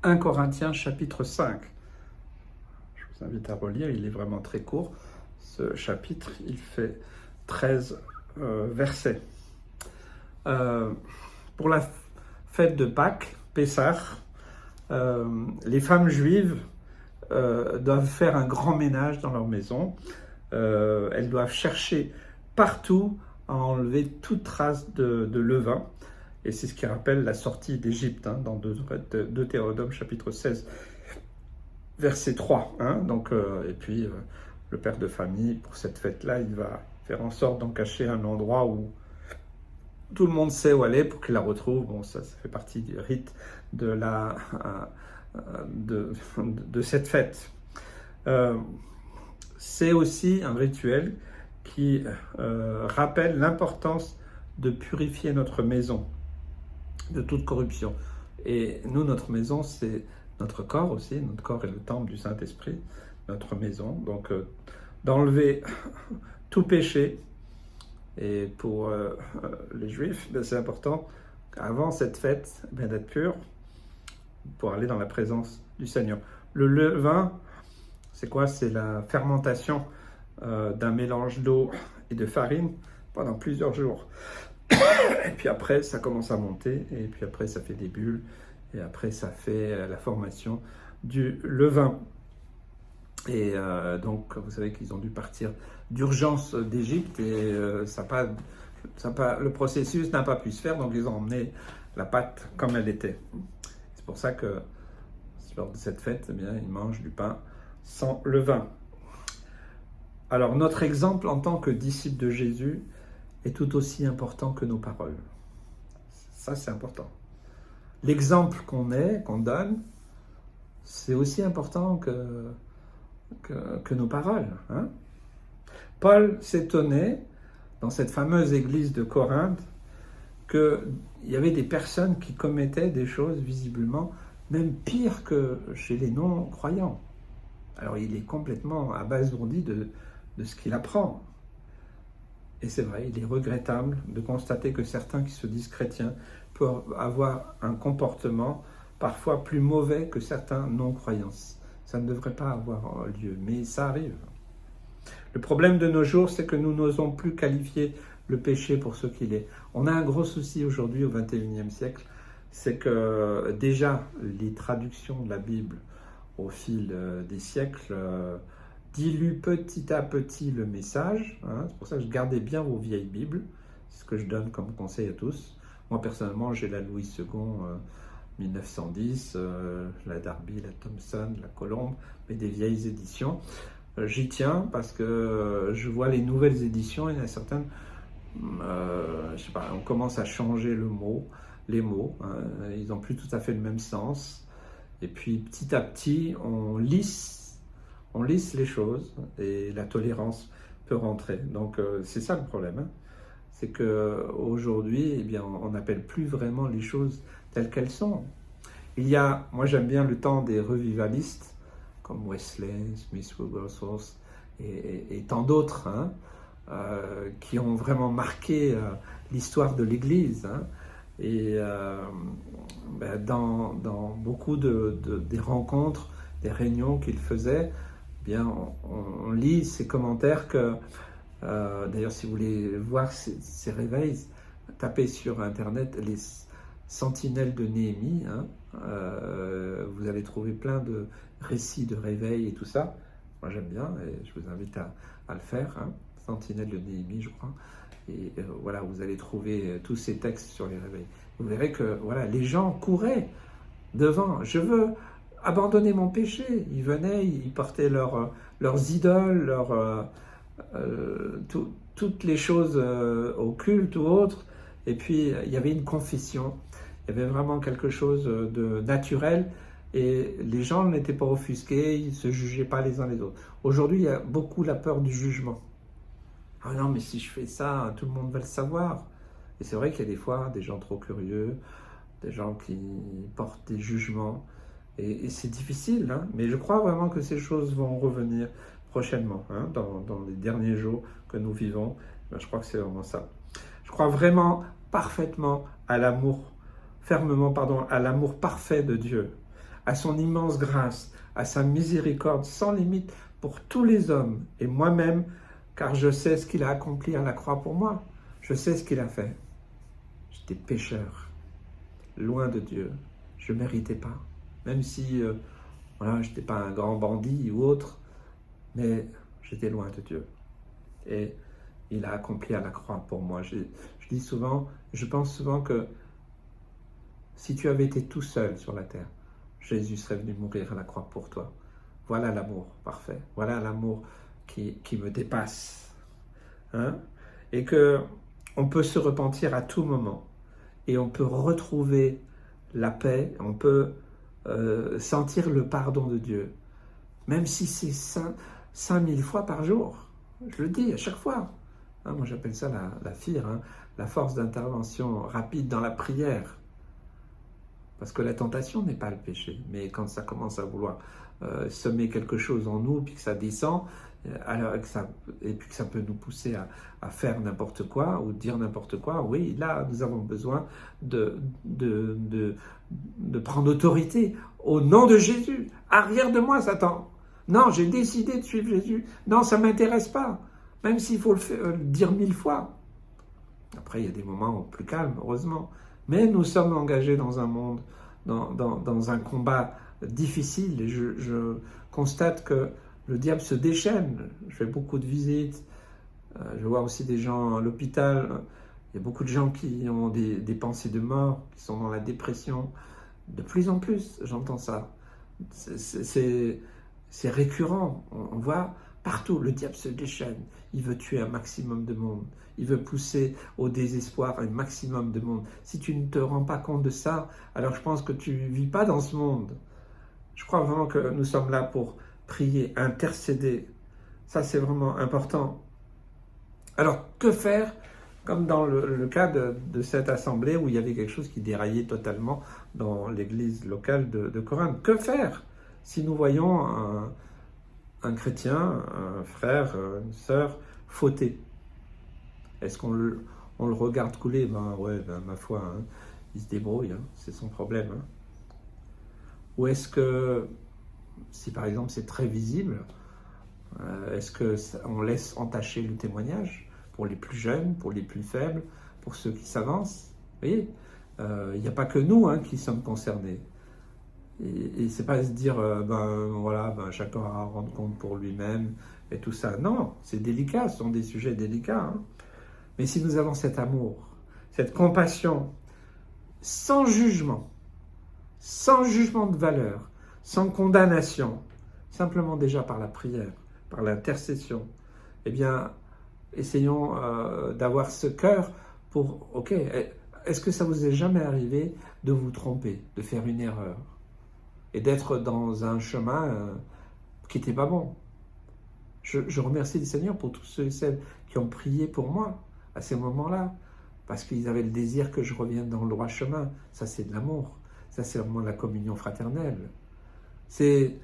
1 Corinthiens chapitre 5. Je vous invite à relire, il est vraiment très court. Ce chapitre, il fait 13 versets. Pour la fête de Pâques, Pessah, les femmes juives doivent faire un grand ménage dans leur maison. Elles doivent chercher partout à enlever toute trace de levain. Et c'est ce qui rappelle la sortie d'Égypte, dans Deutéronome chapitre 16, verset 3. Et puis, le père de famille, pour cette fête-là, il va faire en sorte d'en cacher un endroit où tout le monde sait où aller pour qu'il la retrouve. Bon, ça fait partie du rite de cette fête. C'est aussi un rituel qui rappelle l'importance de purifier notre maison de toute corruption. Et nous, notre maison, c'est notre corps aussi. Notre corps est le temple du Saint-Esprit, notre maison. Donc, d'enlever tout péché. Et pour les Juifs, c'est important, avant cette fête, d'être pur pour aller dans la présence du Seigneur. Le levain, c'est quoi? C'est la fermentation d'un mélange d'eau et de farine pendant plusieurs jours. Et puis après, ça commence à monter, et puis après, ça fait des bulles, et après, ça fait la formation du levain. Et donc, vous savez qu'ils ont dû partir d'urgence d'Égypte, et le processus n'a pas pu se faire, donc ils ont emmené la pâte comme elle était. C'est pour ça que, lors de cette fête, eh bien, ils mangent du pain sans levain. Alors, notre exemple en tant que disciples de Jésus est tout aussi important que nos paroles. Ça, c'est important. L'exemple qu'on donne, c'est aussi important que nos paroles. Paul s'étonnait, dans cette fameuse église de Corinthe, qu'il y avait des personnes qui commettaient des choses visiblement même pires que chez les non-croyants. Alors, il est complètement abasourdi de ce qu'il apprend. Et c'est vrai, il est regrettable de constater que certains qui se disent chrétiens peuvent avoir un comportement parfois plus mauvais que certains non-croyants. Ça ne devrait pas avoir lieu, mais ça arrive. Le problème de nos jours, c'est que nous n'osons plus qualifier le péché pour ce qu'il est. On a un gros souci aujourd'hui au XXIe siècle, c'est que déjà les traductions de la Bible au fil des siècles dilue petit à petit le message. C'est pour ça que je gardais bien vos vieilles Bibles. C'est ce que je donne comme conseil à tous. Moi, personnellement, j'ai la Louis II 1910, la Darby, la Thompson, la Colombe, mais des vieilles éditions. J'y tiens parce que je vois les nouvelles éditions. Il y en a certaines, je sais pas, on commence à changer les mots. Ils n'ont plus tout à fait le même sens. Et puis, petit à petit, on lisse les choses et la tolérance peut rentrer. Donc, c'est ça le problème. C'est qu'aujourd'hui, on n'appelle plus vraiment les choses telles qu'elles sont. Moi j'aime bien le temps des revivalistes, comme Wesley, Smith, Wigglesworth et tant d'autres, qui ont vraiment marqué l'histoire de l'Église. Et dans beaucoup des rencontres, des réunions qu'ils faisaient, on lit ces commentaires que, d'ailleurs, si vous voulez voir ces réveils, tapez sur Internet les sentinelles de Néhémie. Vous allez trouver plein de récits de réveils et tout ça. Moi, j'aime bien et je vous invite à le faire. Sentinelles de Néhémie, je crois. Et voilà, vous allez trouver tous ces textes sur les réveils. Vous verrez que les gens couraient devant. Je veux abandonner mon péché. Ils venaient, ils portaient leurs idoles, toutes les choses occultes ou autres. Et puis, il y avait une confession. Il y avait vraiment quelque chose de naturel. Et les gens n'étaient pas offusqués, ils ne se jugeaient pas les uns les autres. Aujourd'hui, il y a beaucoup la peur du jugement. Ah non, mais si je fais ça, tout le monde va le savoir. Et c'est vrai qu'il y a des fois des gens trop curieux, des gens qui portent des jugements. Et c'est difficile, mais je crois vraiment que ces choses vont revenir prochainement, dans les derniers jours que nous vivons. Je crois que c'est vraiment ça. Je crois vraiment fermement à l'amour parfait de Dieu, à son immense grâce, à sa miséricorde sans limite pour tous les hommes et moi-même, car je sais ce qu'il a accompli à la croix pour moi. Je sais ce qu'il a fait. J'étais pécheur, loin de Dieu. Je ne méritais pas. Même si voilà, je n'étais pas un grand bandit ou autre, mais j'étais loin de Dieu. Et il a accompli à la croix pour moi. Je dis souvent, je pense souvent que si tu avais été tout seul sur la terre, Jésus serait venu mourir à la croix pour toi. Voilà l'amour parfait. Voilà l'amour qui me dépasse. Hein? Et qu'on peut se repentir à tout moment. Et on peut retrouver la paix. On peut sentir le pardon de Dieu. Même si c'est 5000 fois par jour. Je le dis à chaque fois. Hein, moi j'appelle ça la FIR, hein, la force d'intervention rapide dans la prière. Parce que la tentation n'est pas le péché, mais quand ça commence à vouloir semer quelque chose en nous, puis que ça descend, et puis que ça peut nous pousser à faire n'importe quoi ou dire n'importe quoi, oui, là, nous avons besoin de prendre autorité au nom de Jésus. Arrière de moi, Satan. Non, j'ai décidé de suivre Jésus. Non, ça ne m'intéresse pas, même s'il faut le dire 1000 fois. Après, il y a des moments plus calmes, heureusement. Mais nous sommes engagés dans un monde, dans un combat difficile. Et je constate que le diable se déchaîne. Je fais beaucoup de visites. Je vois aussi des gens à l'hôpital. Il y a beaucoup de gens qui ont des pensées de mort, qui sont dans la dépression. De plus en plus, j'entends ça. C'est récurrent. On voit partout, le diable se déchaîne. Il veut tuer un maximum de monde. Il veut pousser au désespoir un maximum de monde. Si tu ne te rends pas compte de ça, alors je pense que tu ne vis pas dans ce monde. Je crois vraiment que nous sommes là pour prier, intercéder. Ça, c'est vraiment important. Alors, que faire, comme dans le cas de cette assemblée où il y avait quelque chose qui déraillait totalement dans l'église locale de Corinthe? Que faire si nous voyons un chrétien, un frère, une sœur fauter? Est-ce qu'on le regarde couler? Ben ouais, ma foi, hein, il se débrouille, hein, c'est son problème. Hein. Ou est-ce que, si par exemple c'est très visible, est-ce qu'on laisse entacher le témoignage pour les plus jeunes, pour les plus faibles, pour ceux qui s'avancent? Vous voyez, il n'y a pas que nous hein, qui sommes concernés. Et c'est pas se dire, chacun va rendre compte pour lui-même et tout ça. Non, c'est délicat, ce sont des sujets délicats. Hein. Mais si nous avons cet amour, cette compassion, sans jugement de valeur, sans condamnation, simplement déjà par la prière, par l'intercession, eh bien, essayons d'avoir ce cœur pour, ok, est-ce que ça vous est jamais arrivé de vous tromper, de faire une erreur et d'être dans un chemin qui n'était pas bon? Je remercie le Seigneur pour tous ceux et celles qui ont prié pour moi à ces moments-là, parce qu'ils avaient le désir que je revienne dans le droit chemin. Ça, c'est de l'amour. Ça, c'est vraiment la communion fraternelle. C'est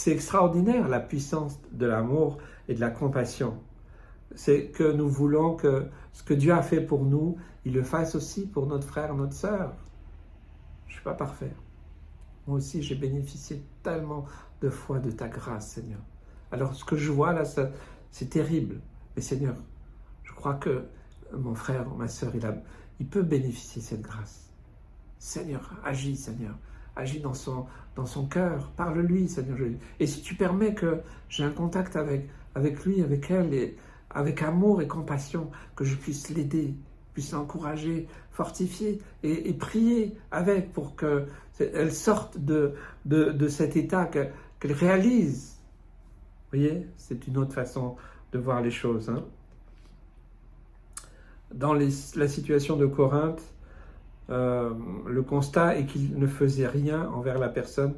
extraordinaire, la puissance de l'amour et de la compassion. C'est que nous voulons que ce que Dieu a fait pour nous, il le fasse aussi pour notre frère, notre sœur. Je ne suis pas parfait. Moi aussi, j'ai bénéficié tellement de fois de ta grâce, Seigneur. Alors, ce que je vois là, c'est terrible. Mais Seigneur, je crois que mon frère, ma sœur, il peut bénéficier de cette grâce. Seigneur, agis, Seigneur. Agis dans son cœur. Parle-lui, Seigneur. Et si tu permets que j'ai un contact avec lui, avec elle, et avec amour et compassion, que je puisse l'aider, puisse l'encourager, fortifier et prier avec pour qu'elle sorte de cet état, qu'elle réalise. Vous voyez, c'est une autre façon de voir les choses. Hein. Dans la situation de Corinthe, le constat est qu'il ne faisait rien envers la personne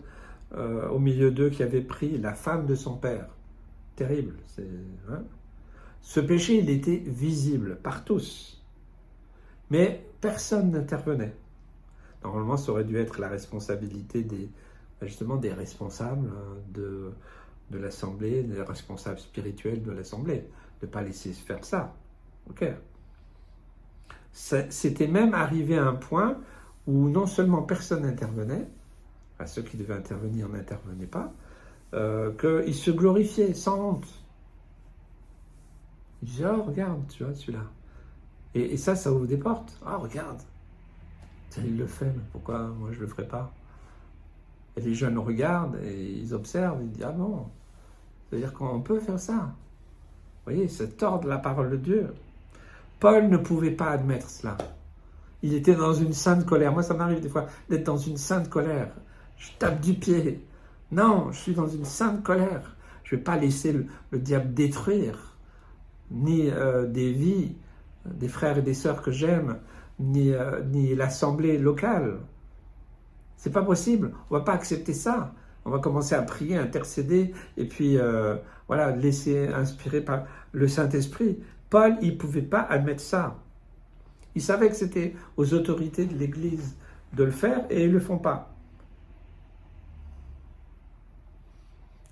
au milieu d'eux qui avait pris la femme de son père. Terrible. Hein. Ce péché, il était visible par tous. Mais personne n'intervenait. Normalement, ça aurait dû être la responsabilité des responsables de l'Assemblée, des responsables spirituels de l'Assemblée, de ne pas laisser se faire ça. Ok. C'était même arrivé à un point où non seulement personne n'intervenait, ceux qui devaient intervenir n'intervenaient pas, qu'il se glorifiait sans honte. Il disait, oh regarde, tu vois celui-là. Et ça ouvre des portes. Ah regarde, tiens, il le fait, mais pourquoi moi je le ferais pas? Et les jeunes regardent et ils observent, ils disent, ah bon, c'est-à-dire qu'on peut faire ça. Vous voyez, c'est tordre la parole de Dieu. Paul ne pouvait pas admettre cela. Il était dans une sainte colère. Moi, ça m'arrive des fois d'être dans une sainte colère. Je tape du pied. Non, je suis dans une sainte colère. Je ne vais pas laisser le diable détruire ni des vies, des frères et des sœurs que j'aime, ni l'assemblée locale. C'est pas possible. On va pas accepter ça. On va commencer à prier, intercéder, et puis voilà, laisser inspirer par le Saint-Esprit. Paul, il pouvait pas admettre ça. Il savait que c'était aux autorités de l'Église de le faire, et ils le font pas.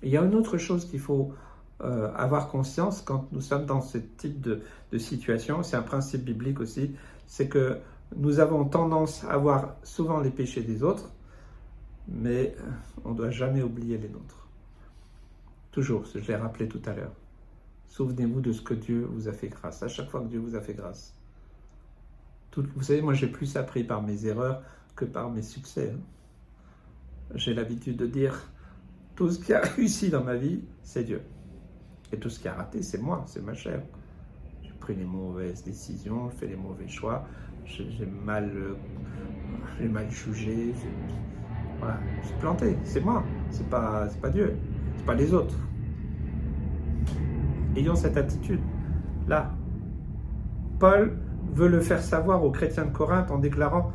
Il y a une autre chose qu'il faut avoir conscience quand nous sommes dans ce type de situation, c'est un principe biblique aussi, c'est que nous avons tendance à voir souvent les péchés des autres, mais on ne doit jamais oublier les nôtres. Toujours, je l'ai rappelé tout à l'heure. Souvenez-vous de ce que Dieu vous a fait grâce, à chaque fois que Dieu vous a fait grâce. Vous savez, moi j'ai plus appris par mes erreurs que par mes succès. J'ai l'habitude de dire, tout ce qui a réussi dans ma vie, c'est Dieu. Et tout ce qui a raté, c'est moi, c'est ma chair. J'ai pris les mauvaises décisions, j'ai fait les mauvais choix, j'ai mal jugé, voilà, je suis planté, c'est moi, c'est pas Dieu, c'est pas les autres. Ayons cette attitude-là. Paul veut le faire savoir aux chrétiens de Corinthe en déclarant,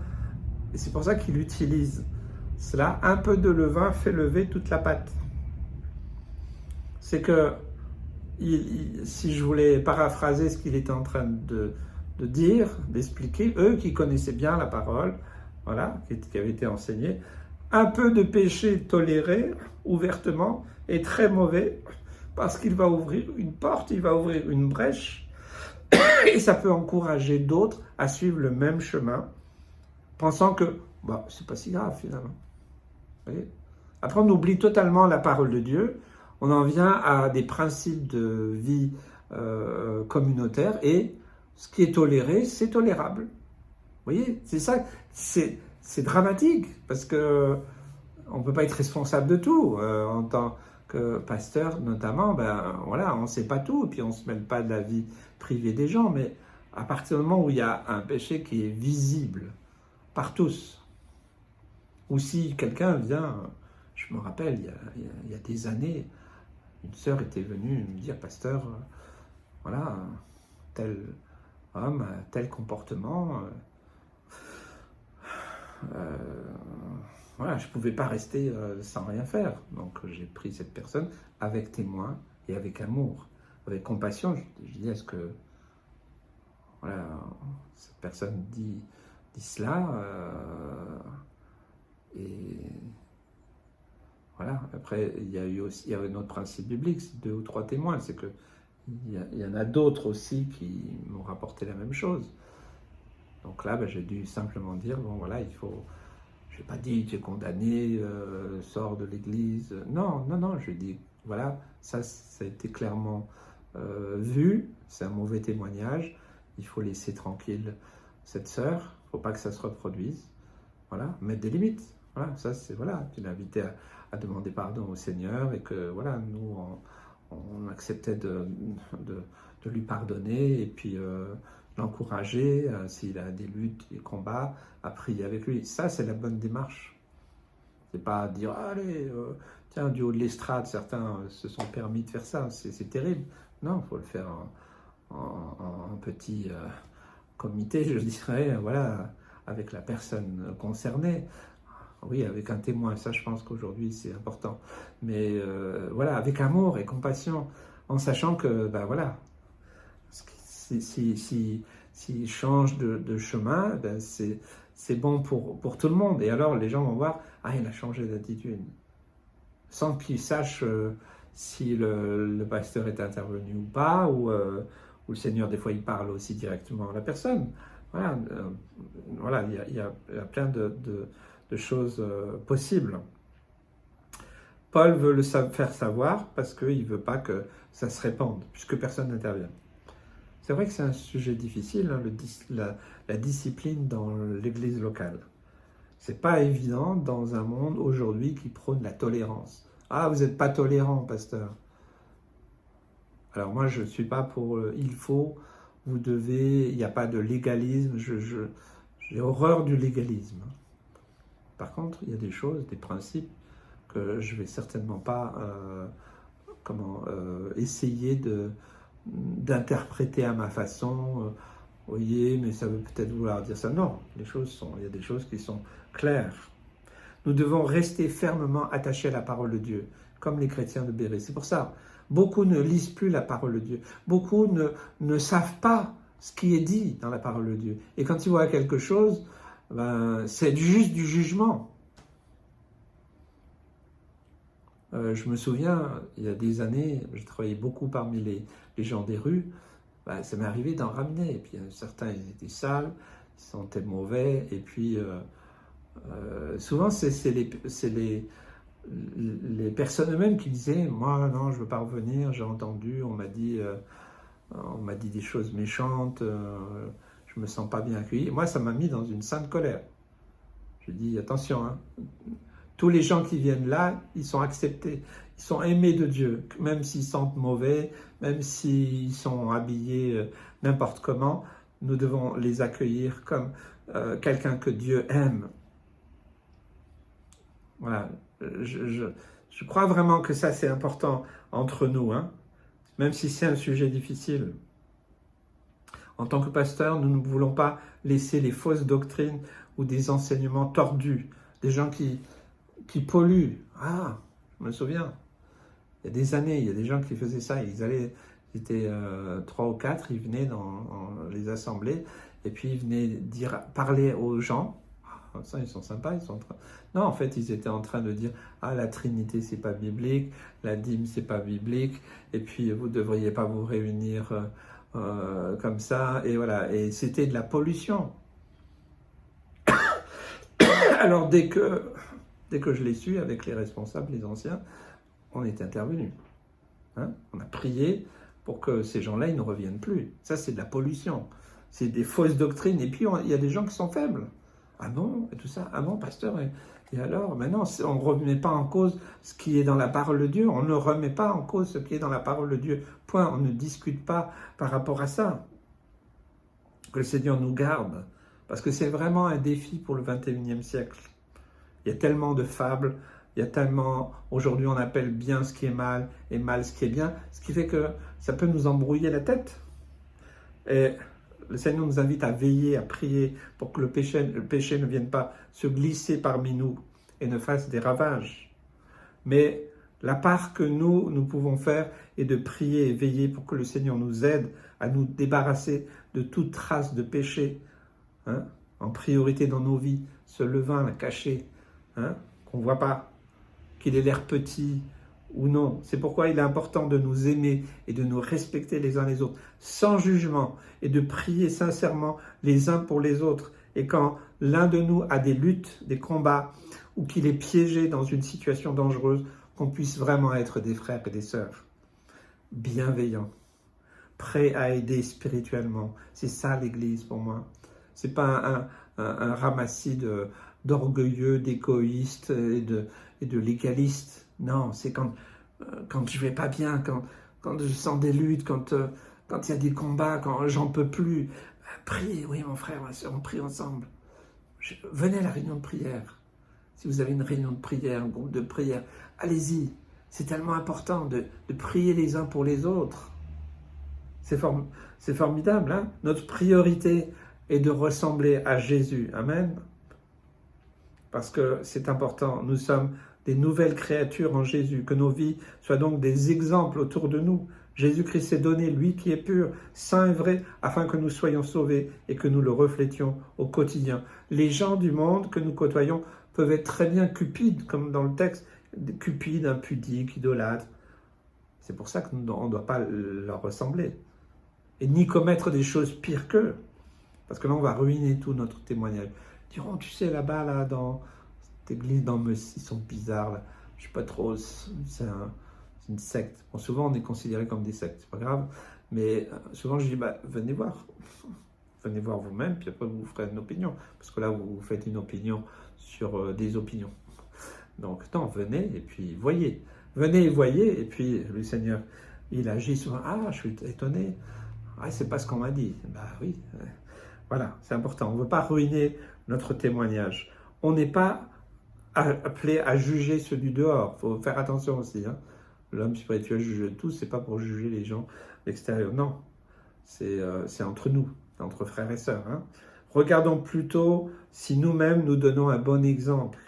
et c'est pour ça qu'il utilise cela, un peu de levain fait lever toute la pâte. C'est que, si je voulais paraphraser ce qu'il était en train de dire, d'expliquer, eux qui connaissaient bien la parole, voilà, qui avait été enseignée, un peu de péché toléré ouvertement est très mauvais parce qu'il va ouvrir une porte, il va ouvrir une brèche et ça peut encourager d'autres à suivre le même chemin pensant que c'est pas si grave finalement. Vous voyez ? Après on oublie totalement la parole de Dieu, on en vient à des principes de vie communautaire et ce qui est toléré, c'est tolérable. Vous voyez ? C'est ça, c'est dramatique, parce que on ne peut pas être responsable de tout. En tant que pasteur, notamment, voilà, on ne sait pas tout, et puis on ne se mêle pas de la vie privée des gens, mais à partir du moment où il y a un péché qui est visible par tous, ou si quelqu'un vient, je me rappelle, il y a des années, une sœur était venue me dire, pasteur, voilà, tel homme, tel comportement, voilà, je ne pouvais pas rester sans rien faire. Donc j'ai pris cette personne avec témoin et avec amour, avec compassion. Je dis, est-ce que voilà, cette personne dit cela et voilà. Après, il y a un autre principe biblique, c'est 2 ou 3 témoins. C'est que il y en a d'autres aussi qui m'ont rapporté la même chose. Donc là, j'ai dû simplement dire, bon voilà, il faut... Je n'ai pas dit, tu es condamné, sors de l'église. Non, je lui ai dit, voilà, ça a été clairement vu, c'est un mauvais témoignage, il faut laisser tranquille cette sœur, il ne faut pas que ça se reproduise. Voilà, mettre des limites. Voilà, ça c'est, voilà, tu l'as invité à demander pardon au Seigneur et que, voilà, nous, on acceptait de lui pardonner et puis l'encourager, s'il a des luttes, des combats, à prier avec lui. Ça, c'est la bonne démarche. C'est pas dire, allez, tiens, du haut de l'estrade, certains se sont permis de faire ça, c'est terrible. Non, il faut le faire en petit comité, je dirais, voilà, avec la personne concernée. Oui, avec un témoin, ça je pense qu'aujourd'hui c'est important. Mais voilà, avec amour et compassion, en sachant que, voilà, s'il change de chemin, c'est bon pour tout le monde. Et alors les gens vont voir, il a changé d'attitude. Sans qu'ils sachent si le pasteur est intervenu ou pas, ou le Seigneur, des fois, il parle aussi directement à la personne. Voilà, il y a plein de choses possibles. Paul veut le faire savoir parce qu'il ne veut pas que ça se répande, puisque personne n'intervient. C'est vrai que c'est un sujet difficile, hein, la discipline dans l'église locale. C'est pas évident dans un monde aujourd'hui qui prône la tolérance. Ah, vous n'êtes pas tolérant, pasteur. Alors moi, je ne suis pas pour il faut, vous devez, il n'y a pas de légalisme, j'ai horreur du légalisme. Par contre, il y a des choses, des principes que je ne vais certainement pas essayer d'interpréter à ma façon. Voyez, mais ça veut peut-être vouloir dire ça. Non, il y a des choses qui sont claires. Nous devons rester fermement attachés à la parole de Dieu, comme les chrétiens de Béret. C'est pour ça, beaucoup ne lisent plus la parole de Dieu. Beaucoup ne savent pas ce qui est dit dans la parole de Dieu. Et quand ils voient quelque chose, c'est juste du jugement. Je me souviens, il y a des années, je travaillais beaucoup parmi les gens des rues, ça m'est arrivé d'en ramener. Et puis certains, ils étaient sales, ils sentaient mauvais, et puis souvent c'est les personnes eux-mêmes qui disaient « Moi, non, je ne veux pas revenir, j'ai entendu, on m'a dit des choses méchantes, je ne me sens pas bien accueilli. » Moi, ça m'a mis dans une sainte colère. Je dis « Attention, hein, tous les gens qui viennent là, ils sont acceptés, ils sont aimés de Dieu, même s'ils sentent mauvais, même s'ils sont habillés n'importe comment, nous devons les accueillir comme quelqu'un que Dieu aime. » Voilà, je crois vraiment que ça c'est important entre nous, hein, même si c'est un sujet difficile. En tant que pasteur, nous ne voulons pas laisser les fausses doctrines ou des enseignements tordus, des gens qui polluent. Ah, je me souviens, il y a des années, il y a des gens qui faisaient ça, ils étaient 3 ou 4, ils venaient dans les assemblées, et puis ils venaient parler aux gens. Ça, ils sont sympas, Non, en fait, ils étaient en train de dire « Ah, la Trinité, c'est pas biblique, la dîme, c'est pas biblique, et puis vous devriez pas vous réunir comme ça, et voilà. » Et c'était de la pollution. Alors, dès que je l'ai su, avec les responsables, les anciens, on est intervenus. Hein, on a prié pour que ces gens-là, ils ne reviennent plus. Ça, c'est de la pollution. C'est des fausses doctrines. Et puis, il y a des gens qui sont faibles. Ah bon, et tout ça, ah bon, pasteur, et alors, maintenant, on ne remet pas en cause ce qui est dans la parole de Dieu, on ne remet pas en cause ce qui est dans la parole de Dieu, point, on ne discute pas par rapport à ça. Que le Seigneur nous garde, parce que c'est vraiment un défi pour le 21e siècle. Il y a tellement de fables, il y a tellement, aujourd'hui on appelle bien ce qui est mal, et mal ce qui est bien, ce qui fait que ça peut nous embrouiller la tête. Et le Seigneur nous invite à veiller, à prier pour que le péché ne vienne pas se glisser parmi nous et ne fasse des ravages. Mais la part que nous pouvons faire est de prier et veiller pour que le Seigneur nous aide à nous débarrasser de toute trace de péché, hein, en priorité dans nos vies, ce levain caché, hein, qu'on ne voit pas, qu'il ait l'air petit ou non. C'est pourquoi il est important de nous aimer et de nous respecter les uns les autres, sans jugement, et de prier sincèrement les uns pour les autres. Et quand l'un de nous a des luttes, des combats, ou qu'il est piégé dans une situation dangereuse, qu'on puisse vraiment être des frères et des sœurs, bienveillants, prêts à aider spirituellement. C'est ça l'Église pour moi. C'est pas un ramassis d'orgueilleux, d'égoïstes et de légalistes. Non, c'est quand je vais pas bien, quand je sens des luttes, quand il y a des combats, quand j'en peux plus. Priez, oui mon frère, ma soeur, on prie ensemble. Venez à la réunion de prière. Si vous avez une réunion de prière, un groupe de prière, allez-y. C'est tellement important de prier les uns pour les autres. C'est formidable, hein? Notre priorité est de ressembler à Jésus. Amen. Parce que c'est important. Nous sommes des nouvelles créatures en Jésus, que nos vies soient donc des exemples autour de nous. Jésus-Christ s'est donné, lui qui est pur, saint et vrai, afin que nous soyons sauvés et que nous le reflétions au quotidien. Les gens du monde que nous côtoyons peuvent être très bien cupides, comme dans le texte, cupides, impudiques, idolâtres. C'est pour ça qu'on ne doit pas leur ressembler. Et ni commettre des choses pires qu'eux. Parce que là, on va ruiner tout notre témoignage. Ils diront, tu sais, là-bas, là, dans cette église, ils sont bizarres, là. je ne sais pas trop, c'est une secte. Bon, souvent, on est considéré comme des sectes, c'est pas grave, mais souvent, je dis, venez voir. Venez voir vous-même, puis après, vous ferez une opinion. Parce que là, vous faites une opinion sur des opinions. Donc, non, venez et puis voyez. Venez et voyez, et puis le Seigneur, il agit souvent. Ah, je suis étonné. Ah, c'est pas ce qu'on m'a dit. Oui. Voilà, c'est important. On ne veut pas ruiner notre témoignage. On n'est pas appelé à juger ceux du dehors. Il faut faire attention aussi. Hein. L'homme spirituel juge tout, c'est pas pour juger les gens de l'extérieur. Non, c'est entre nous, entre frères et sœurs. Hein. Regardons plutôt si nous-mêmes nous donnons un bon exemple.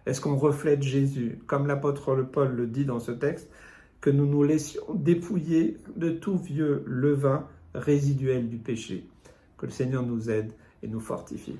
Est-ce qu'on reflète Jésus? Comme l'apôtre Paul le dit dans ce texte, que nous nous laissions dépouiller de tout vieux levain résiduel du péché. Que le Seigneur nous aide et nous fortifie.